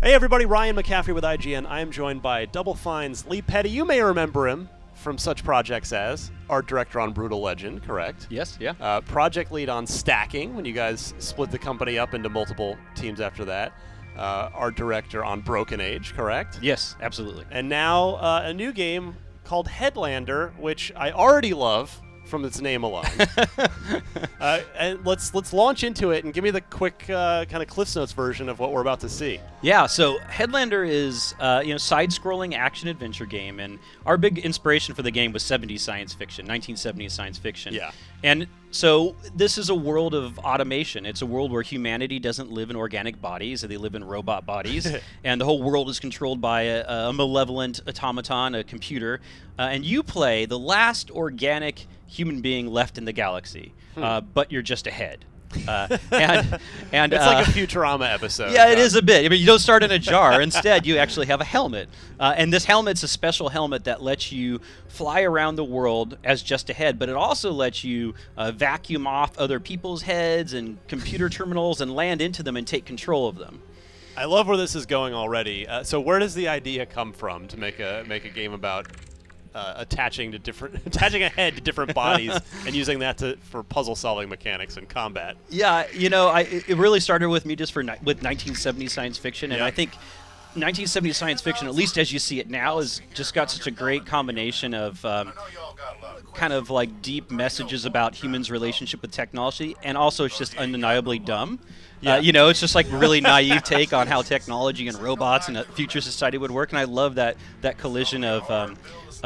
Hey everybody, Ryan McCaffrey with IGN. I am joined by Double Fine's Lee Petty. You may remember him from such projects as art director on Brutal Legend, correct? Yes, yeah. Project lead on Stacking, when you guys split the company up into multiple teams after that. Art director on Broken Age, correct? Yes, absolutely. And now a new game called Headlander, which I already love from its name alone. And let's launch into it and give me the quick kind of Cliff's Notes version of what we're about to see. Yeah, so Headlander is side-scrolling action-adventure game, and our big inspiration for the game was 70s science fiction, 1970s science fiction. Yeah. And so this is a world of automation. It's a world where humanity doesn't live in organic bodies, they live in robot bodies, and the whole world is controlled by a malevolent automaton, a computer, and you play the last organic human being left in the galaxy, but you're just ahead. And it's like a Futurama episode. Yeah, it is a bit. I mean, you don't start in a jar. Instead, you actually have a helmet. And this helmet's a special helmet that lets you fly around the world as just ahead, but it also lets you vacuum off other people's heads and computer terminals and land into them and take control of them. I love where this is going already. So where does the idea come from to make a game about attaching a head to different bodies and using that for puzzle-solving mechanics and combat? Yeah, it really started with me just with 1970s science fiction, and I think 1970s science fiction, at least as you see it now, has just got such a great combination of kind of like deep messages about humans' relationship with technology, and also it's just undeniably dumb. Yeah. It's just like really naive take on how technology and robots and a future society would work, and I love that collision of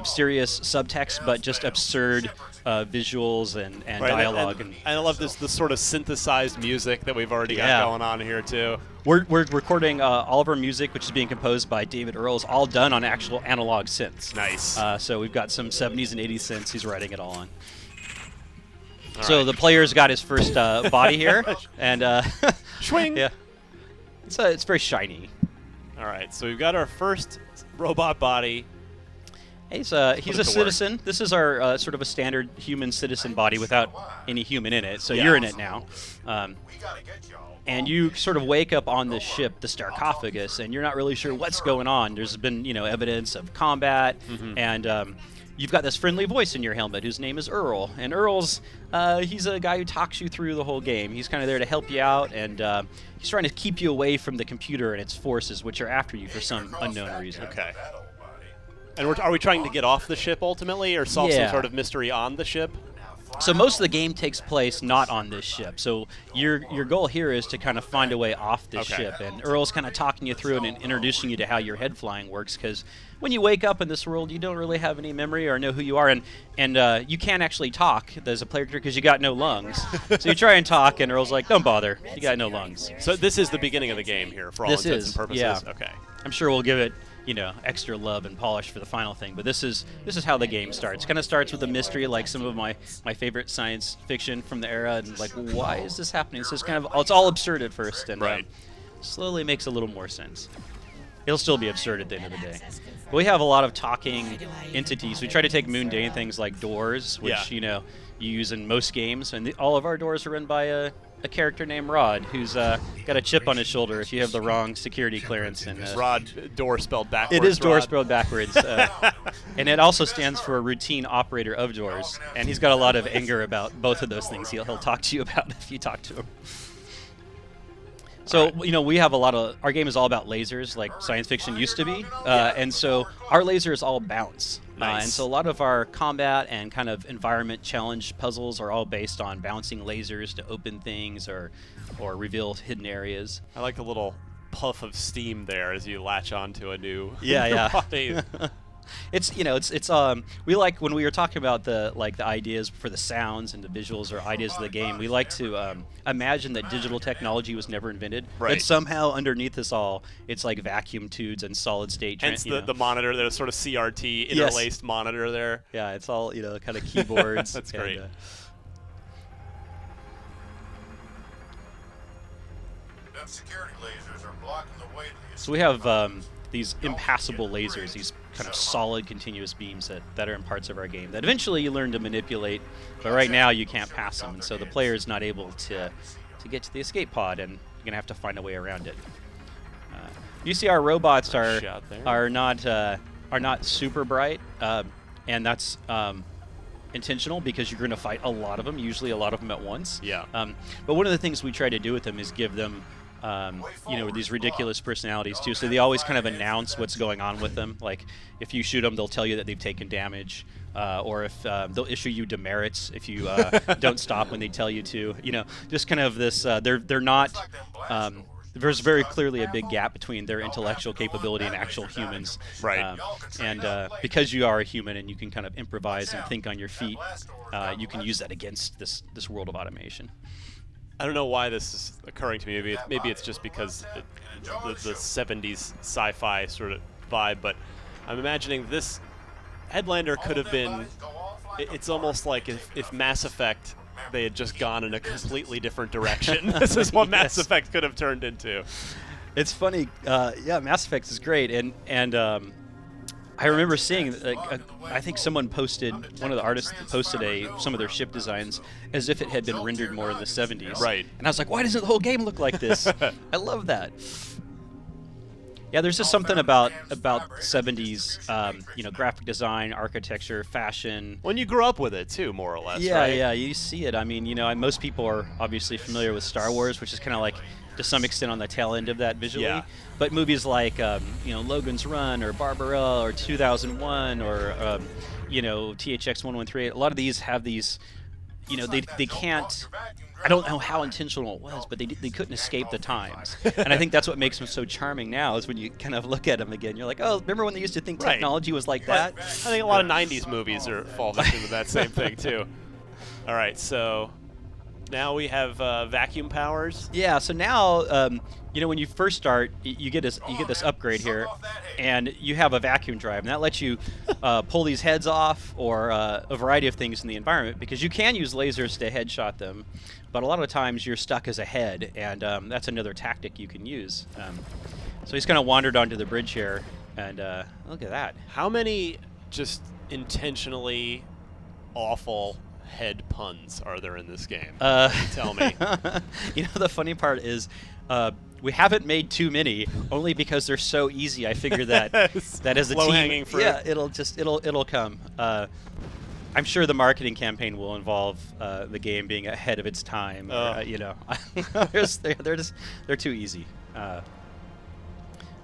serious subtext, but just absurd visuals and right, dialogue. And I love this sort of synthesized music that we've already got going on here too. We're recording all of our music, which is being composed by David Earls, all done on actual analog synths. Nice. So we've got some 70s and 80s synths he's writing it all on. All the player's got his first body here, and swing. Yeah, it's very shiny. All right, so we've got our first robot body. He's a citizen. This is our sort of a standard human citizen body without any human in it. So you're in it now. And you sort of wake up on this ship, the Sarcophagus, and you're not really sure what's going on. There's been, evidence of combat, and you've got this friendly voice in your helmet whose name is Earl. And Earl's, he's a guy who talks you through the whole game. He's kind of there to help you out, and he's trying to keep you away from the computer and its forces, which are after you for some unknown reason. Okay. And are we trying to get off the ship ultimately, or solve some sort of mystery on the ship? So most of the game takes place not on this ship. So your goal here is to kind of find a way off this ship. And Earl's kind of talking you through it and introducing you to how your head flying works, because when you wake up in this world, you don't really have any memory or know who you are. And you can't actually talk as a player character because you got no lungs. So you try and talk, and Earl's like, don't bother. You got no lungs. So this is the beginning of the game here for all intents and purposes? Yeah. Okay. I'm sure we'll give it extra love and polish for the final thing, but this is how the game starts. Kind of starts with a mystery, like some of my favorite science fiction from the era, and like, why is this happening? So it's all absurd at first, and slowly makes a little more sense. It'll still be absurd at the end of the day. But we have a lot of talking entities. We try to take mundane things like doors, which you use in most games, and all of our doors are run by a character named Rod, who's got a chip on his shoulder if you have the wrong security clearance. And Rod, door spelled backwards. It is door spelled backwards. And it also stands for a routine operator of doors. And he's got a lot of anger about both of those things he'll talk to you about if you talk to him. So, we have our game is all about lasers, like science fiction used to be. And so our lasers all bounce. Nice. And so a lot of our combat and kind of environment challenge puzzles are all based on bouncing lasers to open things or reveal hidden areas. I like the little puff of steam there as you latch onto a new body. It's we like, when we were talking about the ideas for the sounds and the visuals or ideas of the game, we like to imagine that digital technology was never invented. Right. That somehow underneath this all, it's like vacuum tubes and solid state. Hence the monitor, there's sort of CRT interlaced monitor there. Yeah, it's all kind of keyboards. That's great. Security lasers are blocking the way to the So we have these impassable lasers, these kind of solid continuous beams that are in parts of our game that eventually you learn to manipulate, but right now you can't pass them, and so the player is not able to get to the escape pod, and you're going to have to find a way around it. You see, our robots Nice shot there. are not super bright, and that's intentional because you're going to fight a lot of them, usually a lot of them at once. Yeah. But one of the things we try to do with them is give them, these ridiculous personalities too. So they always kind of announce what's going on with them. Like if you shoot them, they'll tell you that they've taken damage, or if they'll issue you demerits if you don't stop when they tell you to. Just kind of this. They're not. There's very clearly a big gap between their intellectual capability and actual humans. Right. And because you are a human and you can kind of improvise and think on your feet, you can use that against this world of automation. I don't know why this is occurring to me. Maybe it's just because the 70s sci-fi sort of vibe, but I'm imagining this Headlander could have been. It's almost like if Mass Effect, they had just gone in a completely different direction. This is what Mass Effect could have turned into. It's funny. Mass Effect is great, and I remember seeing, I think someone posted, one of the artists posted some of their ship designs as if it had been rendered more in the 70s. Right. And I was like, why doesn't the whole game look like this? I love that. Yeah, there's just something about 70s, graphic design, architecture, fashion. When you grew up with it too, more or less. Yeah, right? yeah, you see it. I mean, most people are obviously familiar with Star Wars, which is kind of like, to some extent, on the tail end of that visually. Yeah. But movies like, Logan's Run or Barbarella or 2001 or, THX 1138, a lot of these have these, they can't. I don't know how intentional it was, but they couldn't escape the times. And I think that's what makes them so charming now, is when you kind of look at them again, you're like, oh, remember when they used to think technology was like that? I think a lot of 90s movies fall victim to that same thing, too. All right, so now we have vacuum powers. Yeah, so now, when you first start, you get this upgrade here, and you have a vacuum drive, and that lets you pull these heads off, or a variety of things in the environment, because you can use lasers to headshot them, but a lot of times you're stuck as a head, and that's another tactic you can use. So he's kind of wandered onto the bridge here, and look at that. How many just intentionally awful head puns are there in this game? Tell me. The funny part is, we haven't made too many, only because they're so easy. I figure that that as a team, low-hanging fruit. yeah, it'll come. I'm sure the marketing campaign will involve the game being ahead of its time. They're too easy.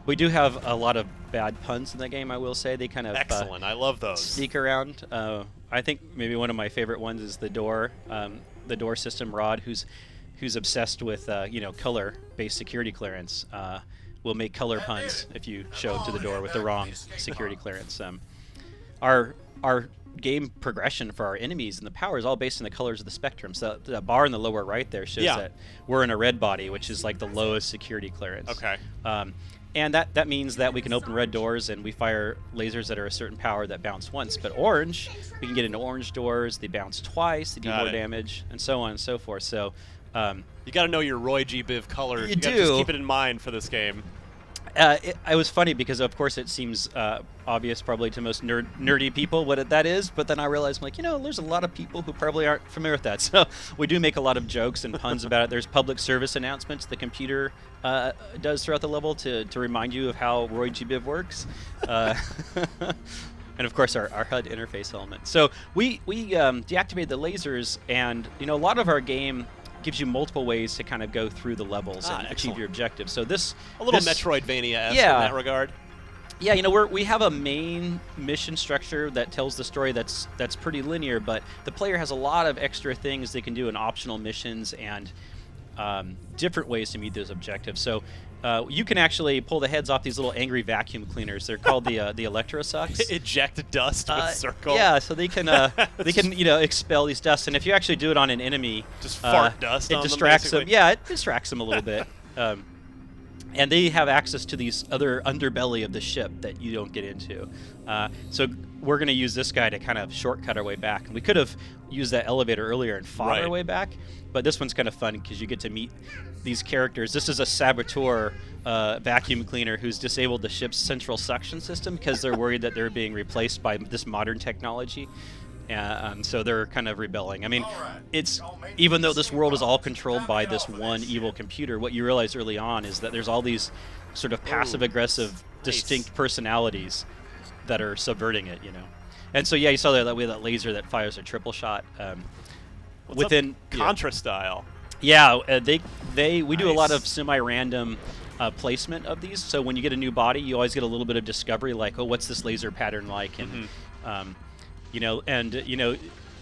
We do have a lot of bad puns in the game, I will say. They kind of excellent. I love those. Sneak around. I think maybe one of my favorite ones is the door system. Rod, who's obsessed with color-based security clearance, will make color puns if you show up to the door with the wrong security clearance. Our game progression for our enemies and the power is all based on the colors of the spectrum. So the bar in the lower right there shows that we're in a red body, which is like the lowest security clearance. Okay. And that means that we can open red doors and we fire lasers that are a certain power that bounce once. But orange, we can get into orange doors. They bounce twice. They do more damage, and so on and so forth. So you got to know your Roy G. Biv color. You gotta do. Just keep it in mind for this game. It was funny because, of course, it seems obvious probably to most nerdy people what that is. But then I realized, there's a lot of people who probably aren't familiar with that. So we do make a lot of jokes and puns about it. There's public service announcements the computer does throughout the level to remind you of how Roy G. Biv works. And, of course, our HUD interface element. So we deactivated the lasers, and, a lot of our game gives you multiple ways to kind of go through the levels and achieve your objective. So a little Metroidvania-esque in that regard. Yeah, we have a main mission structure that tells the story that's pretty linear, but the player has a lot of extra things they can do in optional missions and different ways to meet those objectives. So you can actually pull the heads off these little angry vacuum cleaners. They're called the Electrosucks. Eject dust with circle. Yeah, so they can expel these dusts, and if you actually do it on an enemy, just fart dust. It distracts them. Yeah, it distracts them a little bit. And they have access to these other underbelly of the ship that you don't get into. So we're going to use this guy to kind of shortcut our way back. And we could have used that elevator earlier and fought our way back, but this one's kind of fun because you get to meet these characters. This is a saboteur vacuum cleaner who's disabled the ship's central suction system because they're worried that they're being replaced by this modern technology. So they're kind of rebelling. I mean, it's even though this world is all controlled by this one evil computer, what you realize early on is that there's all these sort of passive-aggressive, distinct personalities that are subverting it, you know. And so, yeah, you saw that we have that laser that fires a triple shot. Within Contra style. Yeah, we do a lot of semi-random placement of these. So when you get a new body, you always get a little bit of discovery, like, oh, what's this laser pattern like? And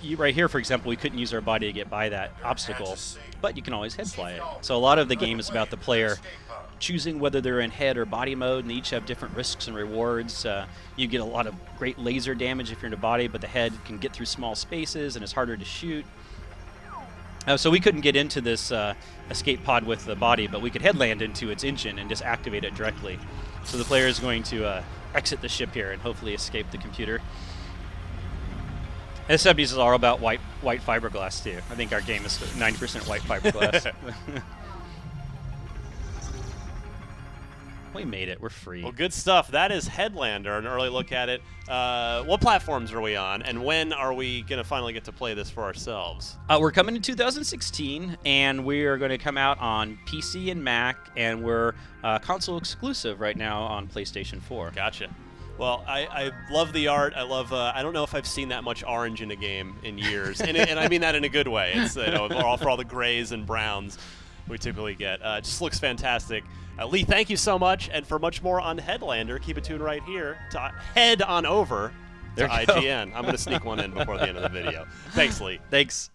you right here, for example, we couldn't use our body to get by that obstacle, but you can always head fly it. So a lot of the game is about the player choosing whether they're in head or body mode, and they each have different risks and rewards. You get a lot of great laser damage if you're in a body, but the head can get through small spaces and it's harder to shoot. So we couldn't get into this escape pod with the body, but we could headland into its engine and just activate it directly. So the player is going to exit the ship here and hopefully escape the computer. SMBs is all about white fiberglass too. I think our game is 90% white fiberglass. We made it. We're free. Well, good stuff. That is Headlander, an early look at it. What platforms are we on, and when are we going to finally get to play this for ourselves? We're coming in 2016, and we are going to come out on PC and Mac, and we're console exclusive right now on PlayStation 4. Gotcha. Well, I love the art. I love. I don't know if I've seen that much orange in a game in years, and I mean that in a good way. It's for all the grays and browns we typically get. It just looks fantastic. Lee, thank you so much, and for much more on Headlander, keep it tuned right here to head on over to IGN. I'm going to sneak one in before the end of the video. Thanks, Lee. Thanks.